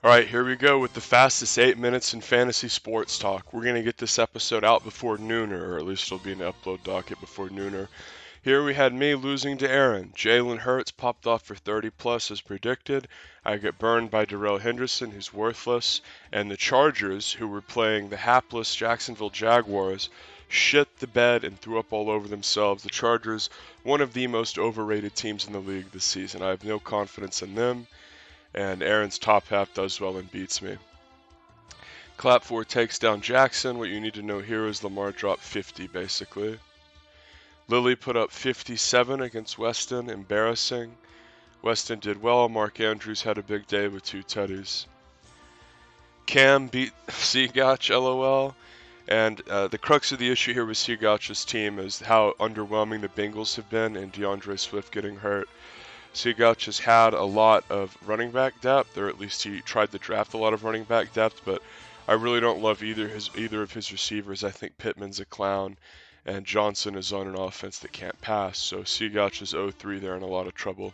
Alright, here we go with the fastest 8 minutes in fantasy sports talk. We're going to get this episode out before nooner, or at least it'll be an upload docket before nooner. Here we had me losing to Aaron. Jalen Hurts popped off for 30 plus as predicted. I get burned by Darrell Henderson, who's worthless. And the Chargers, who were playing the hapless Jacksonville Jaguars, shit the bed and threw up all over themselves. The Chargers, one of the most overrated teams in the league this season. I have no confidence in them. And Aaron's top half does well and beats me. Clap 4 takes down Jackson. What you need to know here is Lamar dropped 50 basically. Lily put up 57 against Weston, embarrassing. Weston did well. Mark Andrews had a big day with 2 tutties. Cam beat Seagotch, lol. And the crux of the issue here with Seagotch's team is how underwhelming the Bengals have been and DeAndre Swift getting hurt. Seagotch has had a lot of running back depth, or at least he tried to draft a lot of running back depth, but I really don't love either of his receivers. I think Pittman's a clown, and Johnson is on an offense that can't pass, so Seagotch is 0-3 there in a lot of trouble.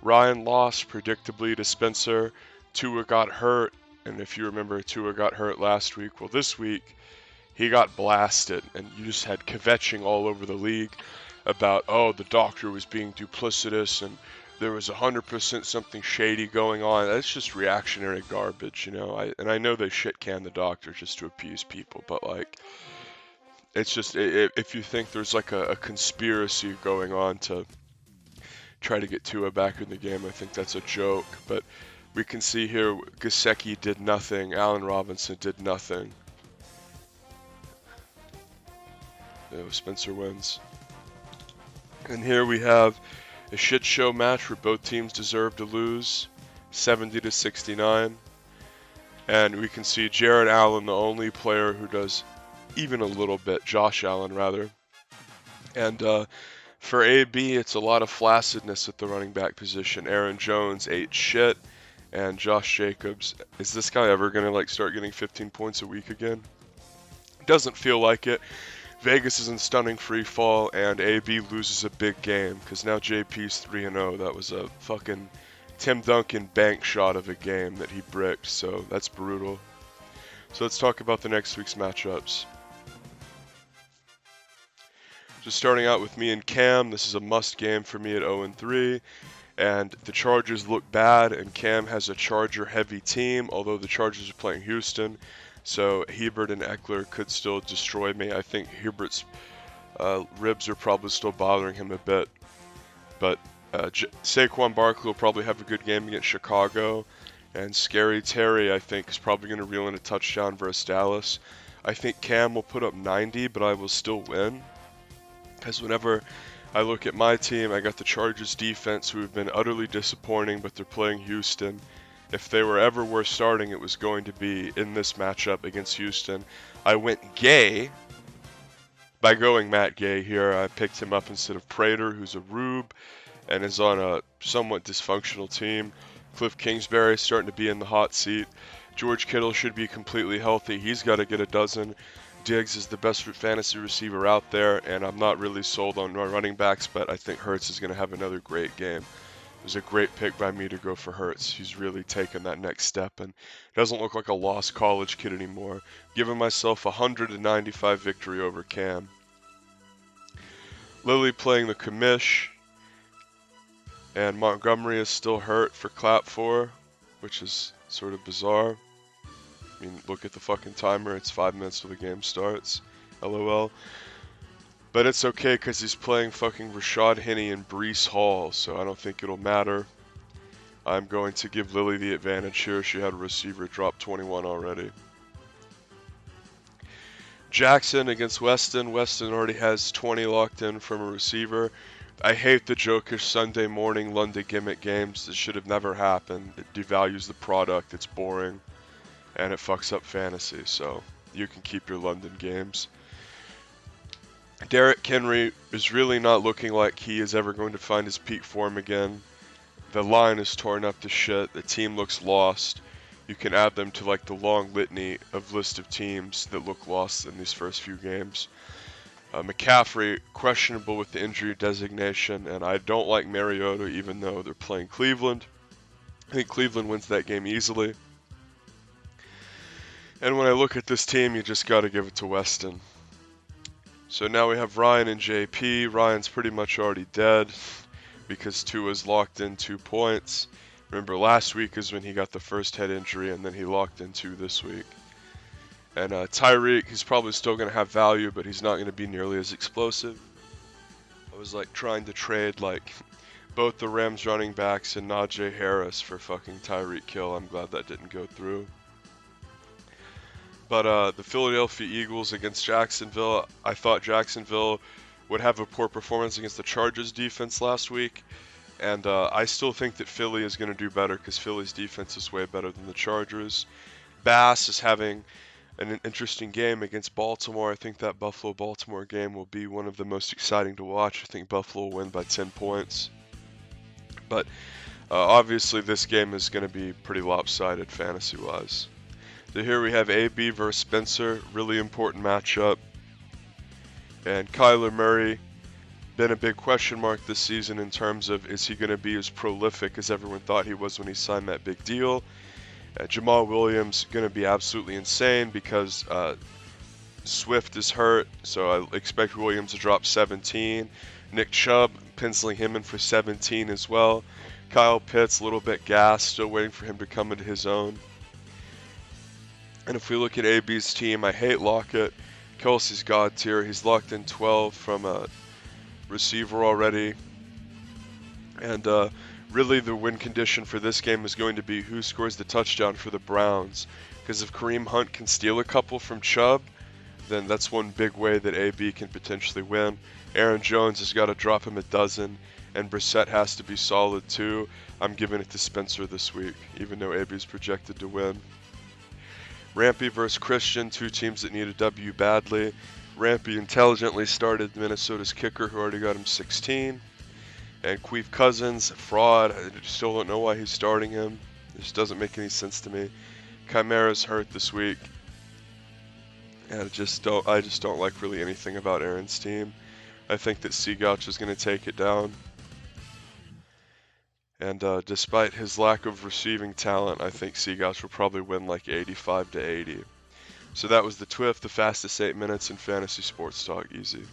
Ryan lost, predictably, to Spencer. Tua got hurt, and if you remember, Tua got hurt last week. Well, this week, he got blasted, and you just had kvetching all over the league about, oh, the doctor was being duplicitous and there was 100% something shady going on. That's just reactionary garbage, you know. I know they shit can the doctor just to appease people, but like, it's just, if you think there's like a conspiracy going on to try to get Tua back in the game, I think that's a joke. But we can see here, Gesicki did nothing, Allen Robinson did nothing. Spencer wins. And here we have a shit show match where both teams deserve to lose, 70-69. And we can see Jared Allen, the only player who does even a little bit, Josh Allen rather. And for AB, it's a lot of flaccidness at the running back position. Aaron Jones ate shit, and Josh Jacobs, is this guy ever going to like start getting 15 points a week again? Doesn't feel like it. Vegas is in stunning free fall, and AB loses a big game, because now JP's 3-0. That was a fucking Tim Duncan bank shot of a game that he bricked, so that's brutal. So let's talk about the next week's matchups. Just starting out with me and Cam, this is a must game for me at 0-3, and the Chargers look bad, and Cam has a Charger-heavy team, although the Chargers are playing Houston. So Hebert and Eckler could still destroy me. I think Hebert's ribs are probably still bothering him a bit. But Saquon Barkley will probably have a good game against Chicago. And Scary Terry, I think, is probably going to reel in a touchdown versus Dallas. I think Cam will put up 90, but I will still win. Because whenever I look at my team, I got the Chargers defense, who have been utterly disappointing, but they're playing Houston. If they were ever worth starting, it was going to be in this matchup against Houston. I went Gay by going Matt Gay here. I picked him up instead of Prater, who's a rube and is on a somewhat dysfunctional team. Cliff Kingsbury is starting to be in the hot seat. George Kittle should be completely healthy. He's got to get a dozen. Diggs is the best fantasy receiver out there, and I'm not really sold on running backs, but I think Hurts is going to have another great game. It was a great pick by me to go for Hurts. He's really taken that next step and doesn't look like a lost college kid anymore. Giving myself a 195 victory over Cam. Lily playing the commish, and Montgomery is still hurt for clap 4, which is sort of bizarre. I mean, look at the fucking timer. It's 5 minutes till the game starts. LOL. But it's okay because he's playing fucking Rashad Henney and Breece Hall, so I don't think it'll matter. I'm going to give Lily the advantage here. She had a receiver drop 21 already. Jackson against Weston. Weston already has 20 locked in from a receiver. I hate the jokish Sunday morning London gimmick games. This should have never happened. It devalues the product. It's boring. And it fucks up fantasy, so you can keep your London games. Derrick Henry is really not looking like he is ever going to find his peak form again. The line is torn up to shit. The team looks lost. You can add them to like the long litany of list of teams that look lost in these first few games. McCaffrey, questionable with the injury designation, and I don't like Mariota even though they're playing Cleveland. I think Cleveland wins that game easily. And when I look at this team, you just got to give it to Weston. So now we have Ryan and JP. Ryan's pretty much already dead because Tua's locked in 2 points. Remember, last week is when he got the first head injury, and then he locked in 2 this week. And Tyreek, he's probably still going to have value, but he's not going to be nearly as explosive. I was like trying to trade like both the Rams running backs and Najee Harris for fucking Tyreek Hill. I'm glad that didn't go through. But the Philadelphia Eagles against Jacksonville, I thought Jacksonville would have a poor performance against the Chargers defense last week. And I still think that Philly is going to do better because Philly's defense is way better than the Chargers. Bass is having an interesting game against Baltimore. I think that Buffalo-Baltimore game will be one of the most exciting to watch. I think Buffalo will win by 10 points. But obviously this game is going to be pretty lopsided fantasy-wise. So here we have AB versus Spencer, really important matchup. And Kyler Murray, been a big question mark this season in terms of is he going to be as prolific as everyone thought he was when he signed that big deal. Jamal Williams going to be absolutely insane because Swift is hurt, so I expect Williams to drop 17. Nick Chubb, penciling him in for 17 as well. Kyle Pitts, a little bit gassed, still waiting for him to come into his own. And if we look at AB's team, I hate Lockett. Kelsey's god tier. He's locked in 12 from a receiver already. And really the win condition for this game is going to be who scores the touchdown for the Browns. Because if Kareem Hunt can steal a couple from Chubb, then that's one big way that AB can potentially win. Aaron Jones has got to drop him a dozen, and Brissett has to be solid too. I'm giving it to Spencer this week, even though AB is projected to win. Rampy versus Christian, 2 teams that need a W badly. Rampy intelligently started Minnesota's kicker, who already got him 16. And TWIF Cousins, fraud. I still don't know why he's starting him. It just doesn't make any sense to me. Chimera's hurt this week. And I just don't like really anything about Aaron's team. I think that Seagouch is going to take it down. And despite his lack of receiving talent, I think Seagouch will probably win like 85-80. So that was the TWIF, the fastest 8 minutes in fantasy sports talk. Easy.